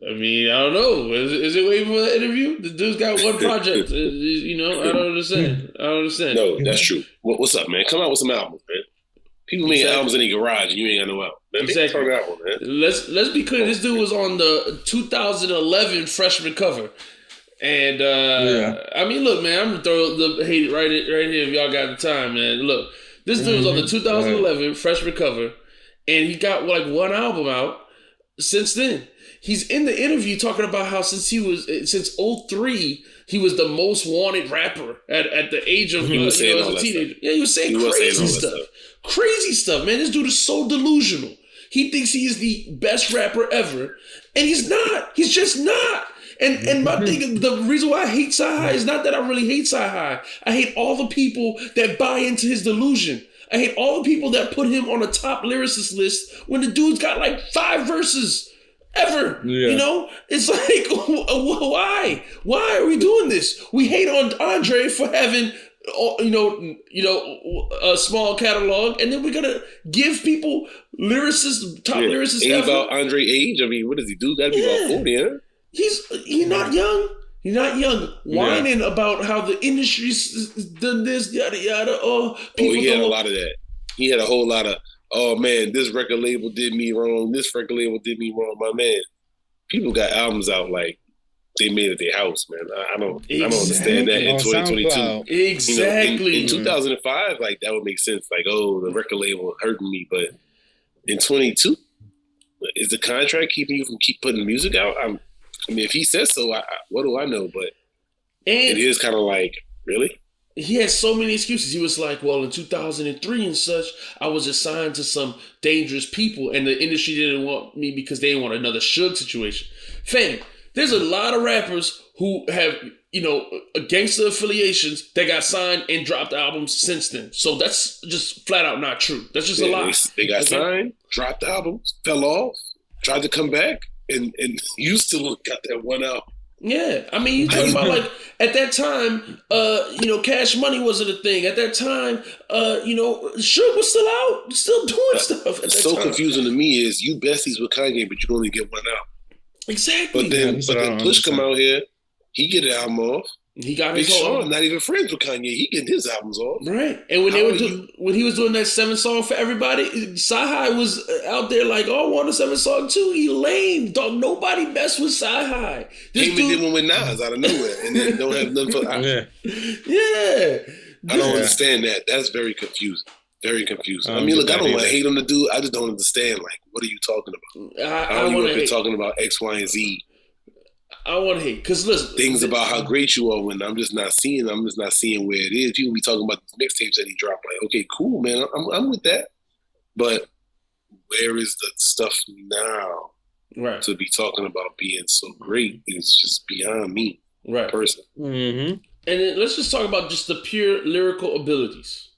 I mean, I don't know. Is it waiting for the interview? The dude's got one project. I don't understand. I don't understand. No, that's true. What's up, man? Come out with some albums, man. People making albums in Exactly. their garage and you ain't got no album. Man, make a Exactly. turn album, man. Let's be clear. This dude was on the 2011 freshman cover. And I mean, look, man, I'm gonna throw the hate right here if y'all got the time, man. Look, this dude was on the 2011 freshman cover, and he got like one album out since then. He's in the interview talking about how since '03 he was the most wanted rapper at the age of He was saying all as a that teenager. stuff. Yeah, he was saying He was saying crazy all that stuff. stuff. Crazy stuff, man. This dude is so delusional. He thinks he is the best rapper ever, and he's not. He's just not. And my thing, the reason why I hate Cyhi is not that I really hate Cyhi. I hate all the people that buy into his delusion. I hate all the people that put him on a top lyricist list when the dude's got like 5 verses ever. Yeah. You know, it's like, why? Why are we doing this? We hate on Andre for having a small catalog, and then we're gonna give people top lyricists Ain't ever. about Andre age. I mean, what does he do? Gotta be about 40, huh? He's not young. He's not young. Whining about how the industry's done this, yada yada. He had a lot of that. He had a whole lot of, oh man, this record label did me wrong. This record label did me wrong. My man, people got albums out like they made it their house, man. I don't understand that in 2022. Exactly. In 2005, like that would make sense. Like, oh, the record label hurting me, but in 22, is the contract keeping you from putting music out? I mean, if he says so, what do I know? But it is kind of like, really? He had so many excuses. He was like, well, in 2003 and such, I was assigned to some dangerous people, and the industry didn't want me because they didn't want another Suge situation. Fam, there's a lot of rappers who have, gangster affiliations that got signed and dropped albums since then. So that's just flat out not true. That's just a lie. They got signed, dropped albums, fell off, tried to come back, and you still got that one album. Yeah, I mean, you talking about like at that time, Cash Money wasn't a thing. At that time, Suge was still out, still doing stuff. What's so confusing to me is you besties with Kanye, but you only get one out. Exactly. But then Push come out here, he get an album off. He got Big his Sean, not even friends with Kanye. He getting his albums off. Right. And when when he was doing that 7 song for everybody, Cyhi was out there like, oh, I want a 7 song too. He lame. Dog, nobody mess with Cyhi. Came and did one with Nas out of nowhere and then don't have nothing for Yeah. I don't understand that. That's very confusing. Very confusing. I mean, look, I don't want to hate on the dude. I just don't understand, like, what are you talking about? How are you up here talking about X, Y, and Z? I want to hate because listen, things about how great you are when I'm just not seeing where it is. People be talking about the mixtapes that he dropped. Like, okay, cool, man, I'm with that. But where is the stuff now? Right. To be talking about being so great is just beyond me, right? Person. Mm-hmm. And then let's just talk about just the pure lyrical abilities.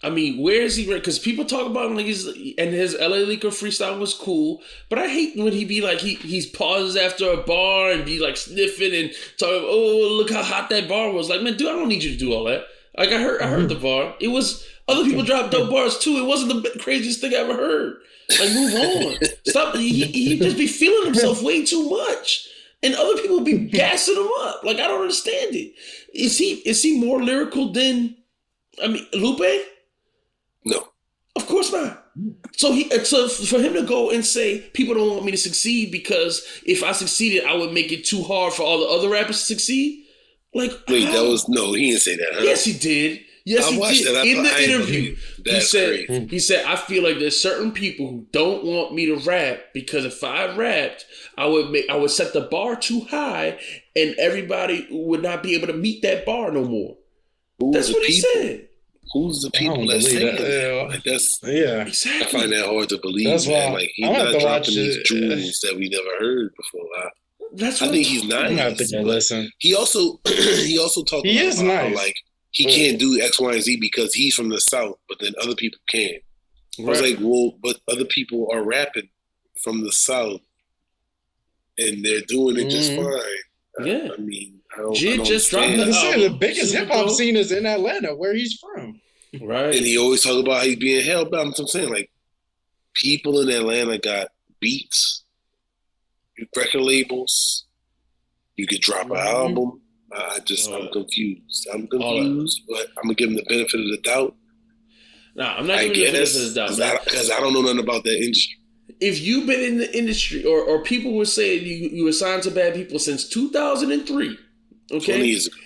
I mean, where is he? Because people talk about him like his LA Leaker freestyle was cool, but I hate when he be like he's pauses after a bar and be like sniffing and talking. Oh, look how hot that bar was! Like, man, dude, I don't need you to do all that. Like, I heard the bar. It was other people dropped dope bars too. It wasn't the craziest thing I ever heard. Like, move on. Stop. He just be feeling himself way too much, and other people be gassing him up. Like, I don't understand it. Is he more lyrical than Lupe? No, of course not. So for him to go and say people don't want me to succeed because if I succeeded, I would make it too hard for all the other rappers to succeed. Like, wait, he didn't say that. Huh? Yes, he did. Yes, he did. That. In the interview, crazy. He said, I feel like there's certain people who don't want me to rap because if I rapped, I would set the bar too high, and everybody would not be able to meet that bar no more. That's what he said. Who's the people that say that? Like, exactly. I find that hard to believe. That's why, like, he's not dropping these jewels that we never heard before. I think he's nice. I have to listen. He also talked about nice. How, like, he can't do X, Y, and Z because he's from the South, but then other people can. Right. I was like, well, but other people are rapping from the South, and they're doing it just fine. Yeah, I mean. Jid just dropped the biggest hip hop scene is in Atlanta, where he's from. Right. And he always talk about how he's being held back. I'm saying, like, people in Atlanta got beats record labels. You could drop an album. I'm confused. I'm confused, but I'm gonna give him the benefit of the doubt. Nah, I'm not giving him the benefit of the doubt, because I don't know nothing about that industry. If you've been in the industry, or people were saying you were signed to Bad People since 2003, okay, 20 years ago,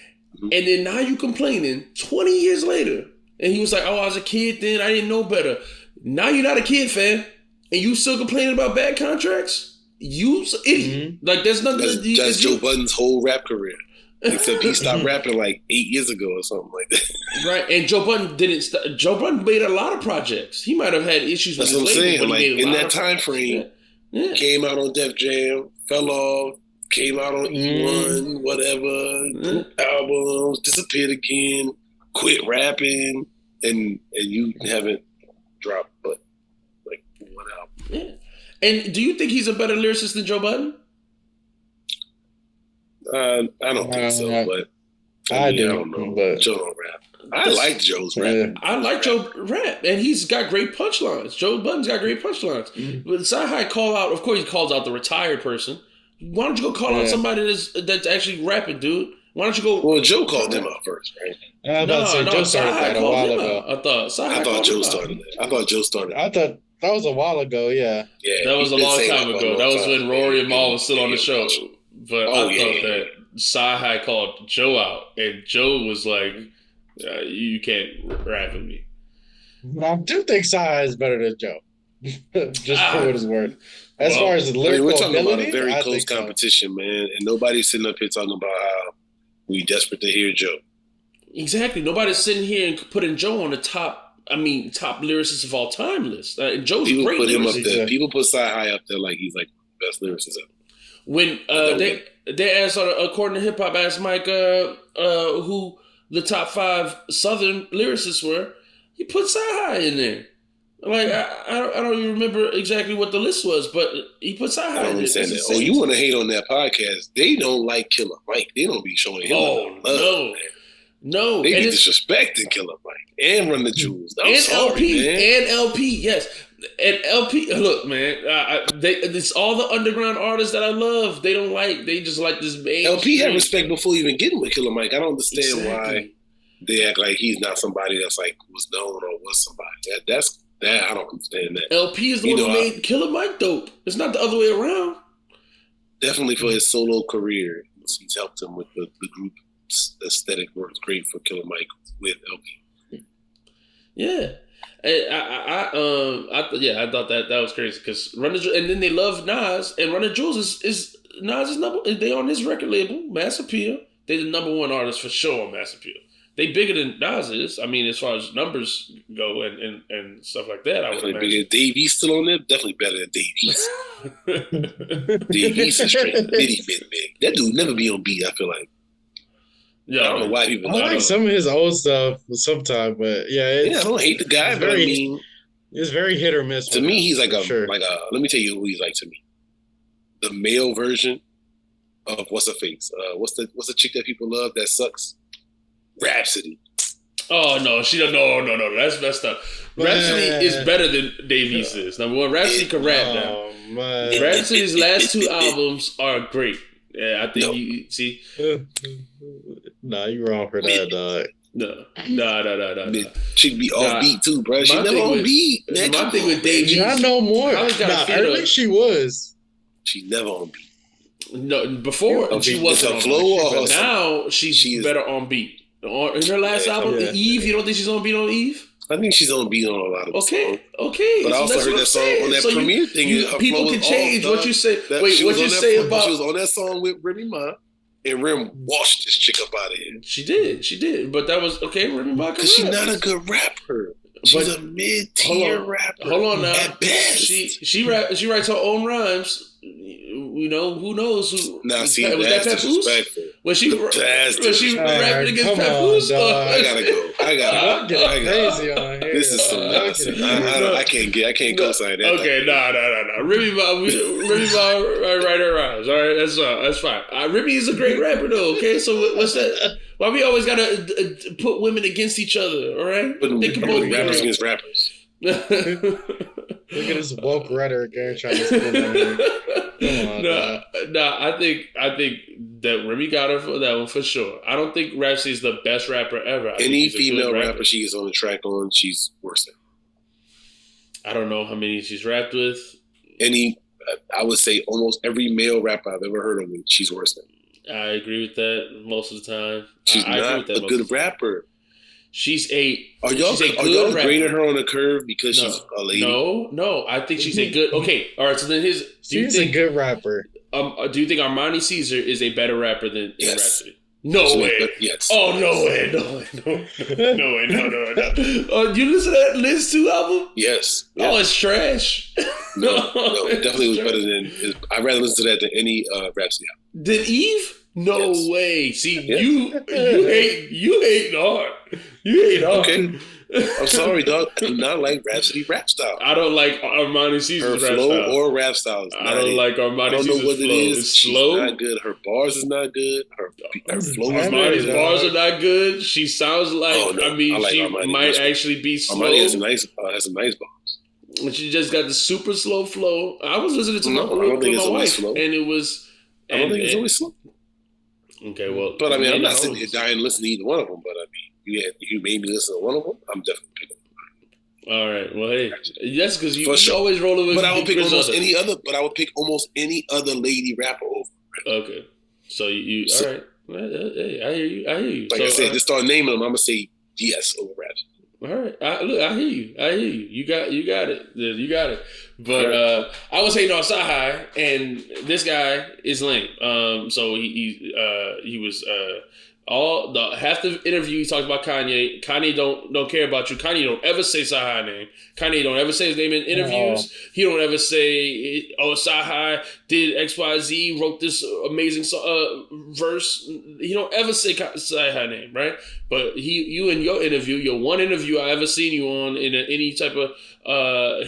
and then now you complaining 20 years later, and he was like, "Oh, I was a kid then, I didn't know better." Now you're not a kid, fam, and you still complaining about bad contracts? You's an idiot. Like there's nothing. That's Joe Budden's whole rap career. Except he stopped rapping like 8 years ago or something like that. Right, and Joe Budden didn't. Joe Budden made a lot of projects. He might have had issues with his label. That's what I'm saying. Like in that time frame, came out on Def Jam, fell off, came out on E1, whatever, albums, disappeared again, quit rapping, and you haven't dropped but like one album. Yeah. And do you think he's a better lyricist than Joe Budden? I don't think so, but I don't know. But Joe don't rap. I like Joe's rap. I like Joe's rap, and he's got great punchlines. Joe Budden's got great punchlines. But Cyhi call out, of course, he calls out the retired person. Why don't you go call out somebody that's actually rapping, dude? Why don't you go? Well, Joe called him out first, right? Joe started that a while ago. I thought Joe started that. I thought that was a while ago. Yeah, that was a long time ago. That was when Rory and Mal was still on the show. But I thought that Cyhi called Joe out, and Joe was like, "You can't rap with me." I do think Cyhi is better than Joe, just for what it's worth. As far as the lyrical we're talking ability, about a very close competition, man, and nobody's sitting up here talking about how we desperate to hear Joe. Exactly, nobody's sitting here and putting Joe on the top lyricist of all time list. Joe's people great. Put him up there. People put Cyhi up there like he's like the best lyricist ever. When they asked, according to Hip Hop, asked Mike who the top 5 Southern lyricists were, he put Cyhi in there. Like I don't even remember exactly what the list was, but he put Cyhi in there. I don't understand that. Oh, you want to hate on that podcast? They don't like Killer Mike. They don't be showing him love. No, they be disrespecting Killer Mike and Run the Jewels. LP, yes. And LP, look, man, it's all the underground artists that I love. They don't like, they just like this main. LP had respect before even getting with Killer Mike. I don't understand why they act like he's not somebody that's like was known or was somebody. That's I don't understand that. LP is the one who made Killer Mike dope. It's not the other way around. Definitely for his solo career, he's helped him with the group aesthetic works great for Killer Mike with LP. Yeah. I thought that was crazy because and then they love Nas, and Run the Jewels is Nas' number. They on his record label, Mass Appeal. They the number 1 artist for sure on Mass Appeal. They bigger than Nas is. I mean, as far as numbers go and stuff like that, I would imagine. Bigger. Dave East still on there? Definitely better than Dave East. Dave East is straight bitty big. That dude never be on beat, I feel like. Yeah, I don't know why people. I like some of his old stuff sometimes, but I don't hate the guy, but I mean, it's very hit or miss. To me, he's like a. Let me tell you who he's like to me. The male version of what's her face? What's the chick that people love that sucks? Rhapsody. Oh no, no, that's messed up. Rhapsody is better than Dave East is. Number 1, Rhapsody can rap now. Rhapsody's last 2 albums are great. Yeah, I think you see. Nah, you wrong for that, dog. No. She'd be off beat too, bro. She never on beat. My thing with Dave East. I know more. Early she was. She never on beat. No, before she wasn't on beat. But now she's better on beat. In her last album, Eve, you don't think she's on beat on Eve? I think she's on beat on a lot of songs. Okay. But I also heard that song on that premiere thing. People can change what you say. Wait, what you say about... She was on that song with Remy Ma, and Rem washed this chick up out of here. She did. But that was, okay, Remy Ma. Because she's not a good rapper. She's a mid-tier rapper. Hold on now. At best. She writes her own rhymes. You know, who knows who? Now, see, that's disrespectful. Was she rapping against Papoose? I gotta go. Crazy on here. This is some nonsense. I can't co-sign that. Okay, no. Remy Ma write her rhymes. All right, that's fine. Remy is a great rapper though. Okay, so what's that? Why we always gotta put women against each other? All right, they can both be rappers against rappers. Look at this woke rhetoric trying to spin on here. I think that Remy got her for that one for sure. I don't think Rhapsody's the best rapper ever. Any female rapper she gets on the track on, she's worse than. I don't know how many she's rapped with. I would say almost every male rapper I've ever heard of, she's worse than. I agree with that most of the time. She's not a good rapper. She's a. Are y'all grading her on a curve because she's a lady? No. I think she's a good. Okay, all right. So then she's a good rapper. Do you think Armani Caesar is a better rapper than Rhapsody? No way. Yes. Oh, no way. No. You listen to that Liz 2 album? Yes. Oh, it's trash. No, definitely was better than. I'd rather listen to that than any Rhapsody album. Did Eve? No way. See, you hate hard. You hate hard. Okay. I'm sorry, dog. I do not like Rhapsody rap style. I don't like Armani Caesar's rap flow style. Or rap style. I don't like Armani Caesar's flow. I don't know what it is. It's slow. She's not good. Her bars is not good. Her flow is Armani's bars are not good. She sounds like, she Armani might actually be slow. Armani has some nice bars. And she just got the super slow flow. I was listening to my wife, and it was... I don't think it's always slow. Okay, well... But, I'm not sitting here dying to listen to either one of them, but, you made me listen to one of them, I'm definitely picking them. All right. Well, hey, that's because you always roll with. But I would pick almost any other. But I would pick almost any other lady rapper over. Okay. So you all right? Hey, I hear you. Like I said, just start naming them. I'm gonna say yes over rap. All right. I hear you. You got it. You got it. But I was hating on Cyhi, and this guy is lame. So he was. Half the interview he talked about Kanye. Kanye don't care about you. Kanye don't ever say Cyhi name. Kanye don't ever say his name in interviews. No. He don't ever say, Cyhi did XYZ, wrote this amazing verse. He don't ever say Cyhi name, right? But you in your interview, your one interview I ever seen you on in any type of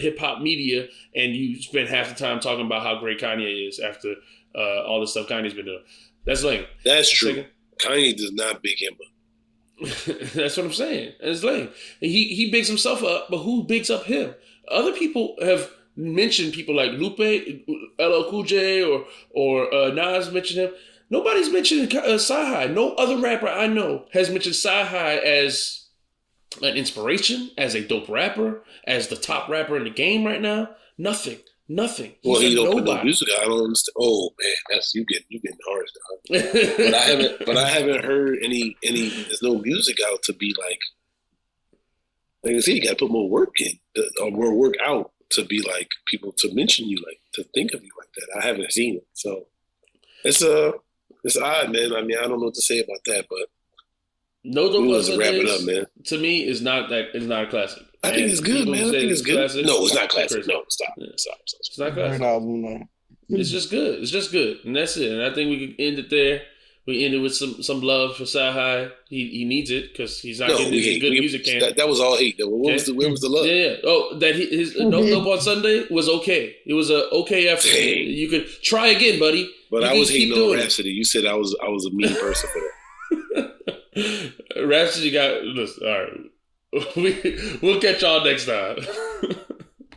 hip hop media, and you spent half the time talking about how great Kanye is after all the stuff Kanye's been doing. That's lame. That's true. Kanye does not big him up. That's what I'm saying. It's lame. And he bigs himself up, but who bigs up him? Other people have mentioned people like Lupe, LL Cool J, or Nas mentioned him. Nobody's mentioned Cyhi. No other rapper I know has mentioned Cyhi as an inspiration, as a dope rapper, as the top rapper in the game right now. Nothing. Well, he don't put no music out. I don't understand. Oh man, that's you getting harsh, dog. but I haven't heard any. There's no music out to be like I said. You got to put more work in or more work out to be like people to mention you, like to think of you like that. I haven't seen it, so it's odd, man. I mean, I don't know what to say about that, but No Dope on Sundays, wrap it up, man. To me, is not a classic. I think it's good, man. I think it's good. Classic. No, it's not classic. No, stop. It's not classic. It's just good. It's just good, and that's it. And I think we can end it there. We ended with some love for Cyhi. He needs it because he's not getting his good music camp. That was all hate. Where was the love? Yeah. Oh, that his No Dope on Sunday was okay. It was a okay effort. Dang. You could try again, buddy. But I was hating on Rhapsody. You said I was a mean person for that. Rhapsody got. Listen, all right. We'll catch y'all next time.